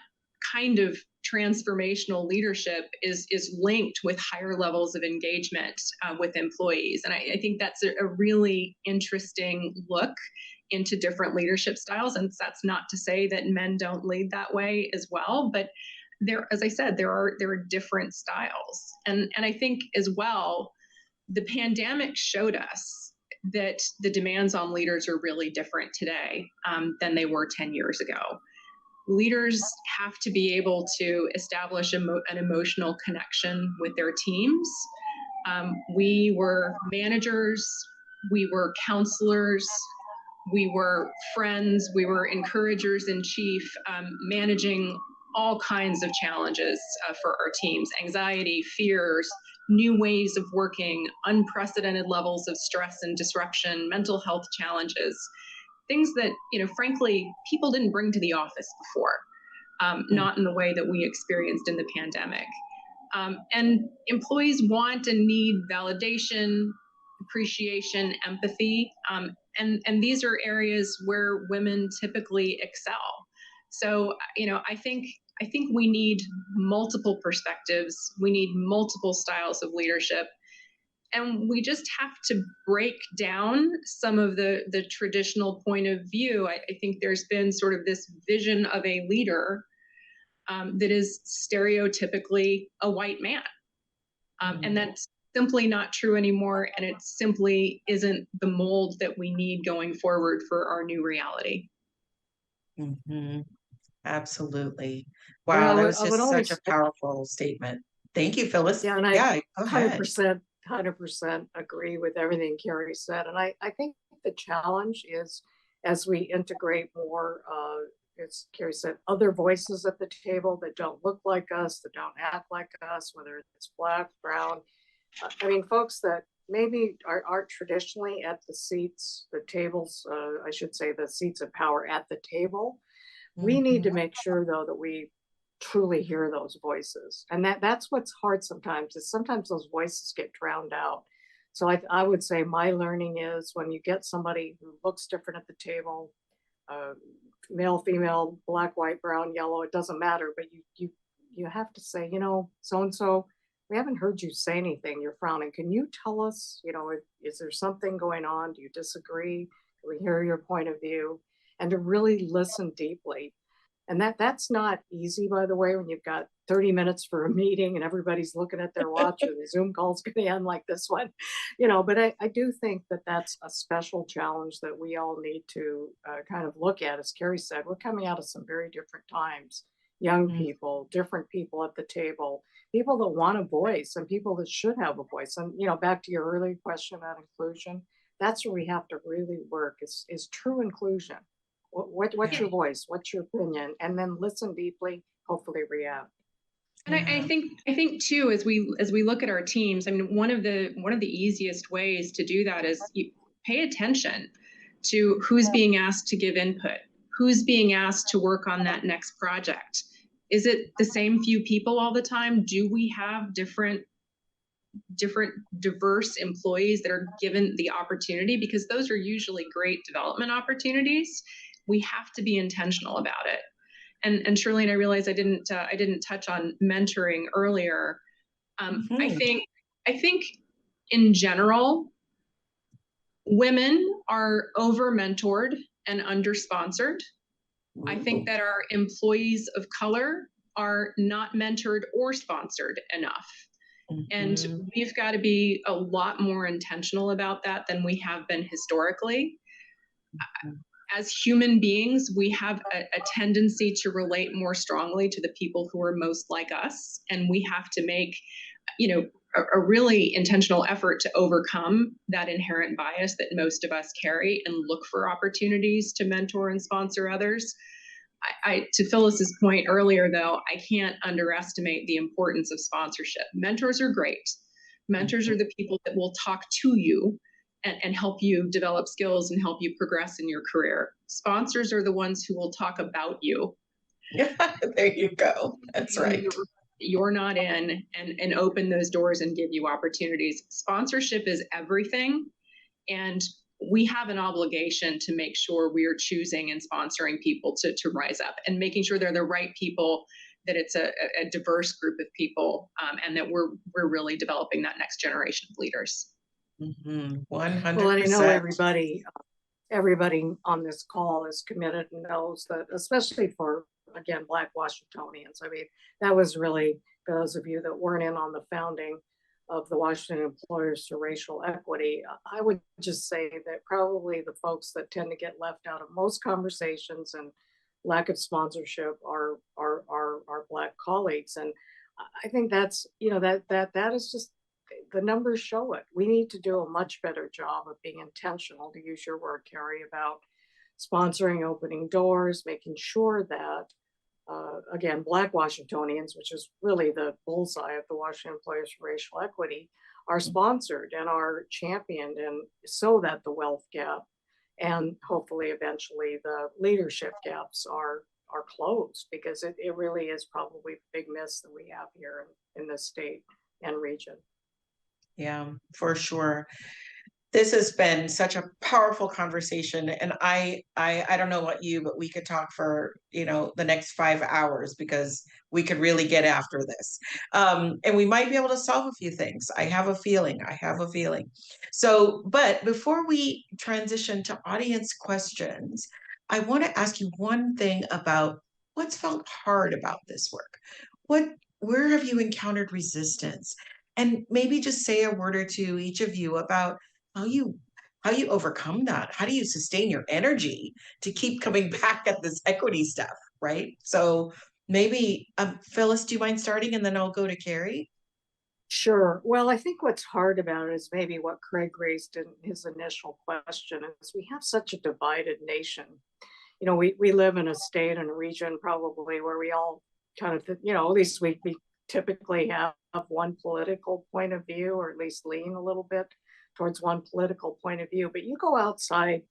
kind of transformational leadership is linked with higher levels of engagement with employees. And I think that's a really interesting look into different leadership styles. And that's not to say that men don't lead that way as well, but as I said, there are different styles. And I think as well, the pandemic showed us that the demands on leaders are really different today than they were 10 years ago. Leaders have to be able to establish an emotional connection with their teams. We were managers, we were counselors, we were friends, we were encouragers in chief, managing all kinds of challenges for our teams: anxiety, fears, new ways of working, unprecedented levels of stress and disruption, mental health challenges, things that, frankly, people didn't bring to the office before, not in the way that we experienced in the pandemic. And employees want and need validation, appreciation, empathy, and these are areas where women typically excel. So, I think we need multiple perspectives. We need multiple styles of leadership. And we just have to break down some of the traditional point of view. I think there's been sort of this vision of a leader that is stereotypically a white man. And that's simply not true anymore. And it simply isn't the mold that we need going forward for our new reality. Mm-hmm. Absolutely. Wow, that was just such a powerful statement. Thank you, Phyllis. Yeah, and I 100% agree with everything Kerri said. And I think the challenge is, as we integrate more, as Kerri said, other voices at the table that don't look like us, that don't act like us, whether it's Black, brown. I mean, folks that maybe aren't traditionally at the seats, the tables, I should say, the seats of power at the table. We need to make sure, though, that we truly hear those voices. And that's what's hard sometimes, is sometimes those voices get drowned out. So I would say my learning is, when you get somebody who looks different at the table, male, female, black, white, brown, yellow, it doesn't matter, but you have to say, so-and-so, we haven't heard you say anything, you're frowning. Can you tell us, is there something going on? Do you disagree? Can we hear your point of view? And to really listen deeply. And that's not easy, by the way, when you've got 30 minutes for a meeting and everybody's looking at their watch, or the Zoom call's going to end like this one, but I do think that that's a special challenge that we all need to kind of look at. As Kerri said, we're coming out of some very different times. Young people, different people at the table, people that want a voice and people that should have a voice. And, back to your earlier question about inclusion, that's where we have to really work, is true inclusion. What's your voice? What's your opinion? And then listen deeply, hopefully react. And I think too, as we look at our teams, I mean, one of the easiest ways to do that is you pay attention to who's being asked to give input, who's being asked to work on that next project. Is it the same few people all the time? Do we have different diverse employees that are given the opportunity? Because those are usually great development opportunities. We have to be intentional about it. And Charlene, I realize I didn't touch on mentoring earlier. I think in general, women are over mentored and under sponsored. I think that our employees of color are not mentored or sponsored enough. And we've got to be a lot more intentional about that than we have been historically. As human beings, we have a tendency to relate more strongly to the people who are most like us. And we have to make, a really intentional effort to overcome that inherent bias that most of us carry and look for opportunities to mentor and sponsor others. To Phyllis's point earlier, though, I can't underestimate the importance of sponsorship. Mentors are great. Mentors are the people that will talk to you and help you develop skills and help you progress in your career. Sponsors are the ones who will talk about you. Yeah, there you go. That's right. You're not in, and open those doors and give you opportunities. Sponsorship is everything. And we have an obligation to make sure we are choosing and sponsoring people to rise up, and making sure they're the right people, that it's a diverse group of people, and that we're really developing that next generation of leaders. 100%. Well, and I know everybody on this call is committed and knows that, especially for, again, Black Washingtonians. I mean, that was really, for those of you that weren't in on the founding of the Washington Employers for Racial Equity, I would just say that probably the folks that tend to get left out of most conversations and lack of sponsorship are Black colleagues. And I think that's, that is just, the numbers show it. We need to do a much better job of being intentional, to use your word, Kerri, about sponsoring, opening doors, making sure that again, Black Washingtonians, which is really the bullseye of the Washington Employers for Racial Equity, are sponsored and are championed, and so that the wealth gap and hopefully eventually the leadership gaps are closed, because it really is probably the big miss that we have here in this state and region. Yeah, for sure. This has been such a powerful conversation, and I don't know what you, but we could talk for the next 5 hours, because we could really get after this, and we might be able to solve a few things. I have a feeling. So, but before we transition to audience questions, I want to ask you one thing about what's felt hard about this work. Where have you encountered resistance? And maybe just say a word or two, each of you, about how you overcome that. How do you sustain your energy to keep coming back at this equity stuff, right? So maybe, Phyllis, do you mind starting, and then I'll go to Kerri? Sure. Well, I think what's hard about it is maybe what Craig raised in his initial question, is we have such a divided nation. We live in a state and a region probably where we all kind of, at least we typically have one political point of view, or at least lean a little bit towards one political point of view. But you go outside,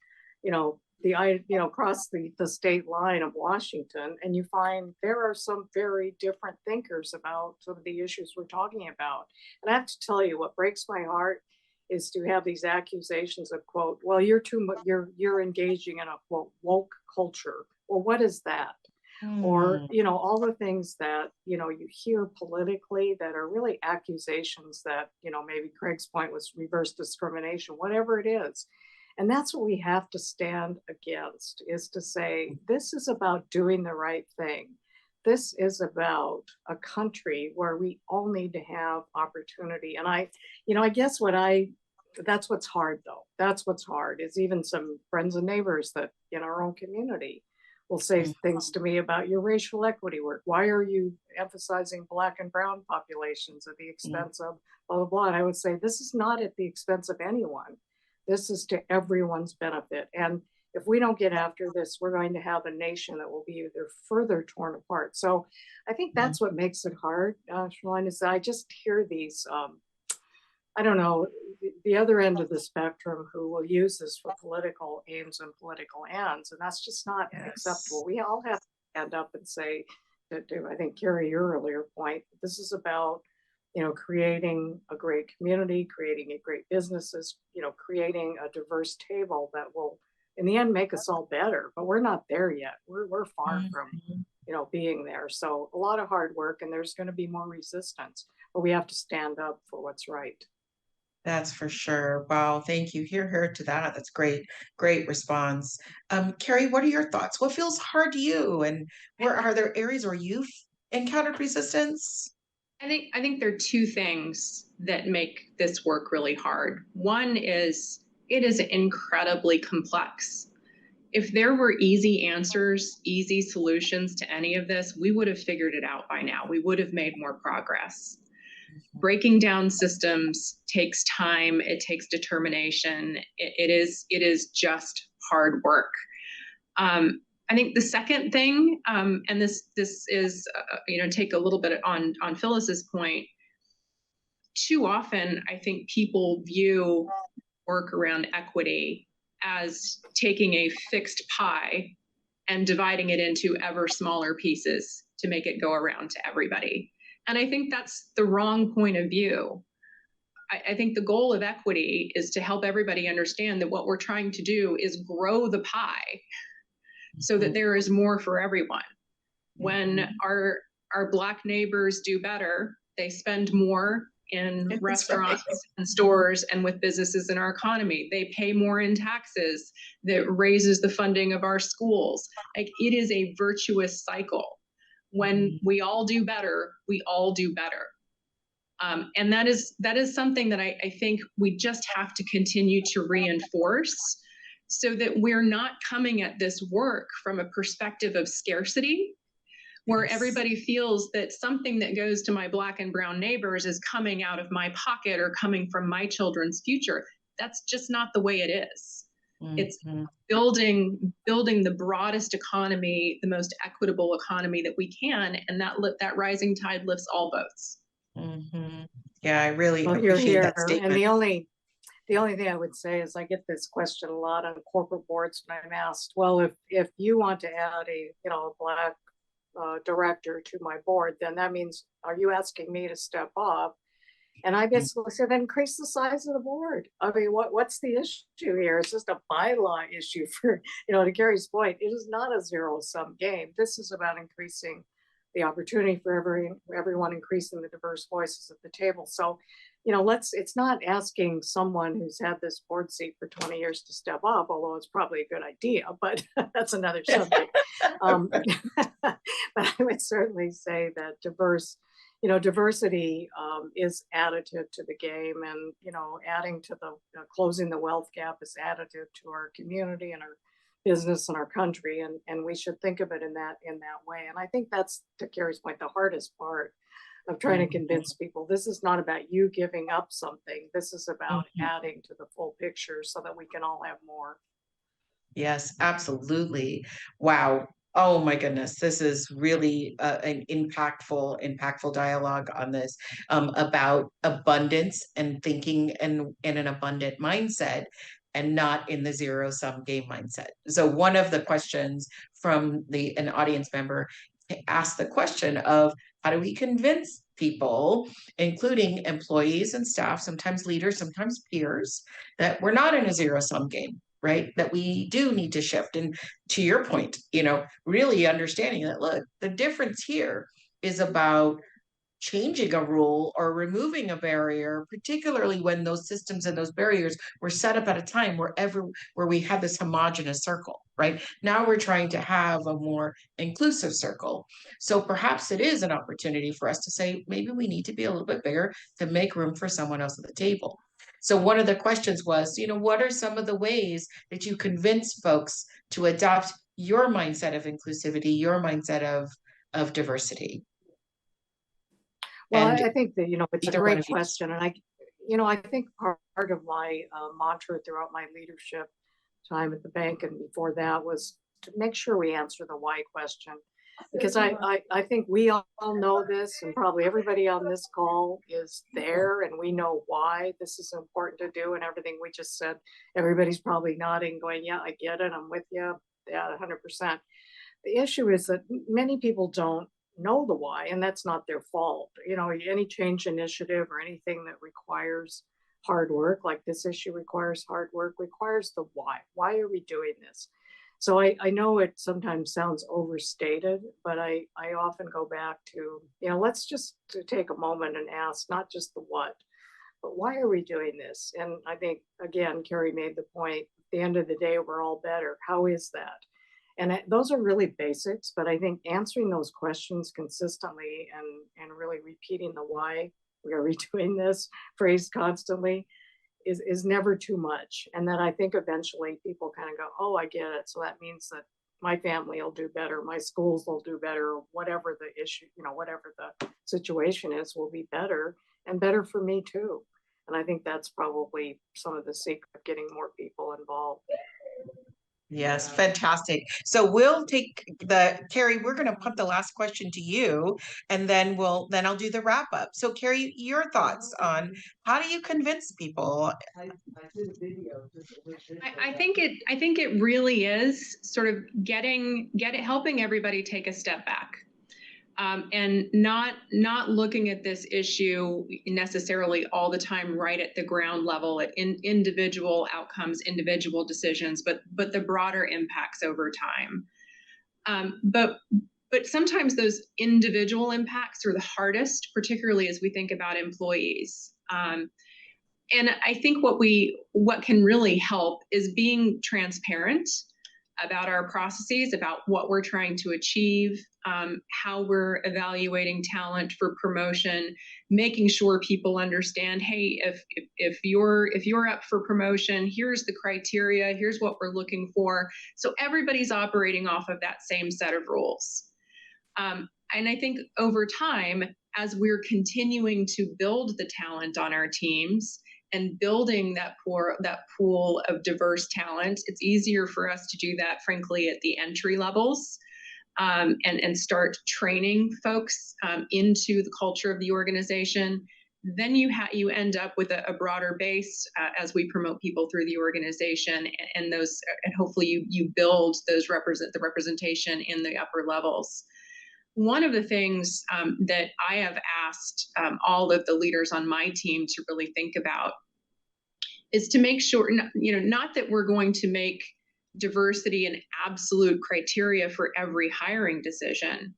across the state line of Washington, and you find there are some very different thinkers about some of the issues we're talking about. And I have to tell you, what breaks my heart is to have these accusations of, quote, well, you're engaging in a, quote, woke culture. Well, what is that? Or, all the things that, you hear politically that are really accusations that, maybe Craig's point was reverse discrimination, whatever it is. And that's what we have to stand against, is to say, this is about doing the right thing. This is about a country where we all need to have opportunity. And I guess that's what's hard, though. That's what's hard, is even some friends and neighbors that in our own community will say things to me about your racial equity work. Why are you emphasizing Black and brown populations at the expense of blah, blah, blah? And I would say, this is not at the expense of anyone. This is to everyone's benefit. And if we don't get after this, we're going to have a nation that will be either further torn apart. So I think that's what makes it hard, Shalane, is I just hear these, I don't know, the other end of the spectrum, who will use this for political aims and political ends. And that's just not acceptable. We all have to stand up and say, I think, Kerri, your earlier point, this is about, creating a great community, creating a great businesses, creating a diverse table that will, in the end, make us all better. But we're not there yet. We're far from, being there. So a lot of hard work, and there's going to be more resistance, but we have to stand up for what's right. That's for sure. Wow. Thank you. Hear to that. That's great. Great response. Kerri, what are your thoughts? What feels hard to you? And where are there areas where you've encountered resistance? I think there are two things that make this work really hard. One is, it is incredibly complex. If there were easy answers, easy solutions to any of this, we would have figured it out by now. We would have made more progress. Breaking down systems takes time. It takes determination. It is just hard work. I think the second thing, and this is, take a little bit on Phyllis's point. Too often, I think people view work around equity as taking a fixed pie and dividing it into ever smaller pieces to make it go around to everybody. And I think that's the wrong point of view. I think the goal of equity is to help everybody understand that what we're trying to do is grow the pie so that there is more for everyone. When our Black neighbors do better, they spend more in restaurants and stores and with businesses in our economy. They pay more in taxes that raises the funding of our schools. Like, it is a virtuous cycle. When we all do better, we all do better. And that is something that I think we just have to continue to reinforce, so that we're not coming at this work from a perspective of scarcity, where everybody feels that something that goes to my Black and brown neighbors is coming out of my pocket or coming from my children's future. That's just not the way it is. It's building the broadest economy, the most equitable economy that we can, and that rising tide lifts all boats. Yeah, I really appreciate that statement. And the only thing I would say is I get this question a lot on corporate boards when I'm asked, well, if you want to add a Black director to my board, then that means, are you asking me to step up? And I basically said, then increase the size of the board. I mean, what's the issue here? It's just a bylaw issue for, to Kerri's point, it is not a zero-sum game. This is about increasing the opportunity for everyone, increasing the diverse voices at the table. So, it's not asking someone who's had this board seat for 20 years to step up, although it's probably a good idea, but that's another subject. But I would certainly say that diversity is additive to the game, and adding to the closing the wealth gap is additive to our community and our business and our country, and we should think of it in that way. And I think that's, to Kerri's point, the hardest part of trying to convince people. This is not about you giving up something. This is about adding to the full picture so that we can all have more. Yes, absolutely. Wow. Oh my goodness, this is really an impactful dialogue on this about abundance and thinking in an abundant mindset, and not in the zero-sum game mindset. So one of the questions from an audience member asked the question of, how do we convince people, including employees and staff, sometimes leaders, sometimes peers, that we're not in a zero-sum game, right? That we do need to shift. And to your point, really understanding that, look, the difference here is about changing a rule or removing a barrier, particularly when those systems and those barriers were set up at a time where we had this homogenous circle, right? Now we're trying to have a more inclusive circle. So perhaps it is an opportunity for us to say, maybe we need to be a little bit bigger to make room for someone else at the table. So one of the questions was, what are some of the ways that you convince folks to adopt your mindset of inclusivity, your mindset of diversity? Well, I think that, it's a great question. And I think part of my mantra throughout my leadership time at the bank and before that was to make sure we answer the why question. Because I think we all know this, and probably everybody on this call is there, and we know why this is important to do, and everything we just said, everybody's probably nodding, going, yeah, I get it, I'm with you, yeah, 100%. The issue is that many people don't know the why, and that's not their fault. Any change initiative or anything that requires hard work, like this issue requires hard work, requires the why. Why are we doing this? So I know it sometimes sounds overstated, but I often go back to, let's just take a moment and ask not just the what, but why are we doing this? And I think, again, Kerri made the point, at the end of the day, we're all better. How is that? And those are really basics, but I think answering those questions consistently and really repeating the why we are doing this phrase constantly is never too much. And then I think eventually people kind of go, oh, I get it. So that means that my family will do better, my schools will do better, whatever the issue, whatever the situation is, will be better, and better for me too. And I think that's probably some of the secret of getting more people involved. Yes, fantastic. So we'll take Kerri, we're going to put the last question to you, and then I'll do the wrap up. So Kerri, your thoughts on how do you convince people? I think it really is sort of helping everybody take a step back. And not looking at this issue necessarily all the time right at the ground level at individual outcomes, individual decisions, but the broader impacts over time. But sometimes those individual impacts are the hardest, particularly as we think about employees. And I think what can really help is being transparent about our processes, about what we're trying to achieve, how we're evaluating talent for promotion, making sure people understand, hey, if you're up for promotion, here's the criteria, here's what we're looking for. So everybody's operating off of that same set of rules. And I think over time, as we're continuing to build the talent on our teams, and building that pool of diverse talent. It's easier for us to do that, frankly, at the entry levels, and start training folks into the culture of the organization. Then you end up with a broader base as we promote people through the organization, and hopefully you build the representation in the upper levels. One of the things that I have asked all of the leaders on my team to really think about is to make sure, not that we're going to make diversity an absolute criteria for every hiring decision,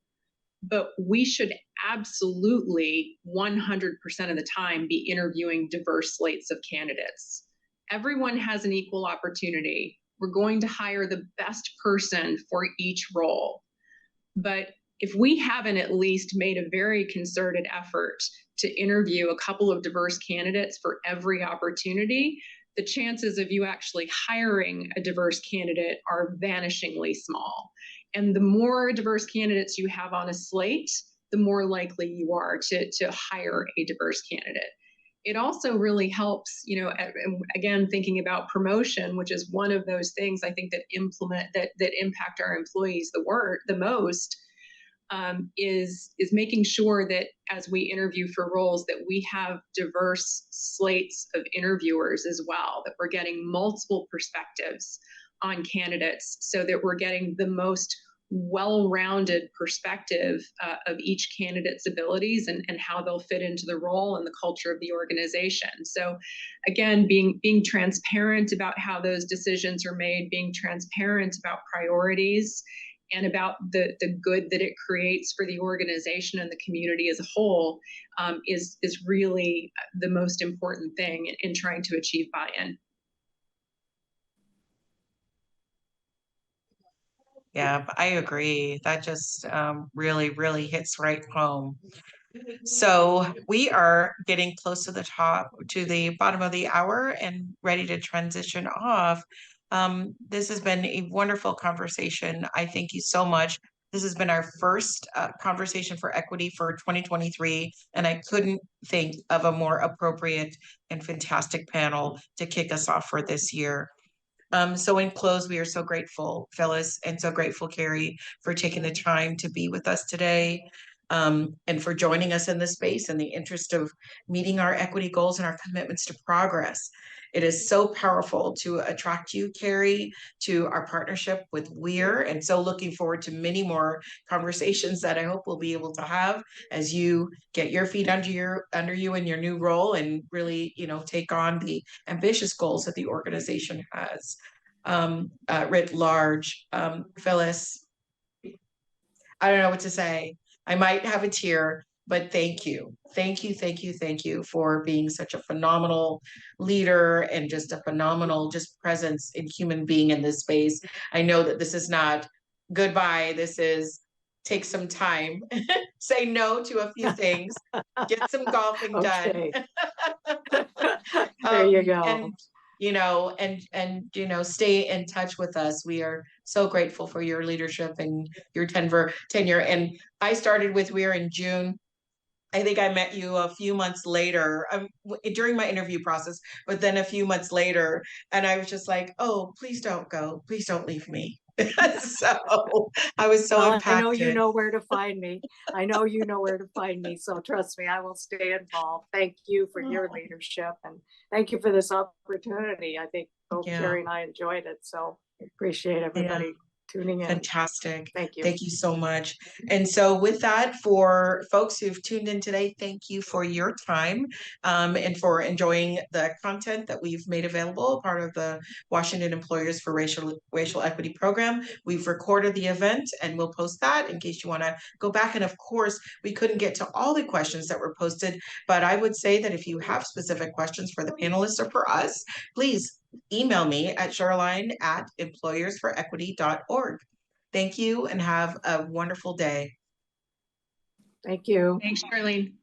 but we should absolutely 100% of the time be interviewing diverse slates of candidates. Everyone has an equal opportunity. We're going to hire the best person for each role. But if we haven't at least made a very concerted effort to interview a couple of diverse candidates for every opportunity, the chances of you actually hiring a diverse candidate are vanishingly small. And the more diverse candidates you have on a slate, the more likely you are to hire a diverse candidate. It also really helps, again, thinking about promotion, which is one of those things I think that impact our employees the most, is making sure that as we interview for roles that we have diverse slates of interviewers as well, that we're getting multiple perspectives on candidates so that we're getting the most well-rounded perspective of each candidate's abilities and how they'll fit into the role and the culture of the organization. So again, being transparent about how those decisions are made, being transparent about priorities, and about the good that it creates for the organization and the community as a whole is really the most important thing in trying to achieve buy-in. Yeah, I agree. That just really, really hits right home. So we are getting close to the bottom of the hour and ready to transition off. This has been a wonderful conversation. I thank you so much. This has been our first conversation for equity for 2023, and I couldn't think of a more appropriate and fantastic panel to kick us off for this year. So in close, we are so grateful, Phyllis, and so grateful, Kerri, for taking the time to be with us today, and for joining us in this space in the interest of meeting our equity goals and our commitments to progress. It is so powerful to attract you, Kerri, to our partnership with Weir, and so looking forward to many more conversations that I hope we'll be able to have as you get your feet under you in your new role and really, take on the ambitious goals that the organization has writ large. Phyllis, I don't know what to say. I might have a tear, but thank you. Thank you for being such a phenomenal leader and just a phenomenal presence and human being in this space. I know that this is not goodbye. This is take some time, say no to a few things, get some golfing done. There you go. And stay in touch with us. We are so grateful for your leadership and your tenure. And I started with Weir in June. I think I met you a few months later during my interview process, but then a few months later, and I was just like, oh, please don't go. Please don't leave me. So I was so impacted. I know you know where to find me. So trust me, I will stay involved. Thank you for your leadership, and thank you for this opportunity. I think both Kerri and I enjoyed it. So appreciate everybody tuning in. Fantastic. Thank you. Thank you so much. And so with that, for folks who've tuned in today, thank you for your time and for enjoying the content that we've made available, part of the Washington Employers for Racial Equity program. We've recorded the event and we'll post that in case you want to go back. And of course, we couldn't get to all the questions that were posted, but I would say that if you have specific questions for the panelists or for us, please email me at Shoreline@employersforequity.org. Thank you and have a wonderful day. Thank you. Thanks, Charlene.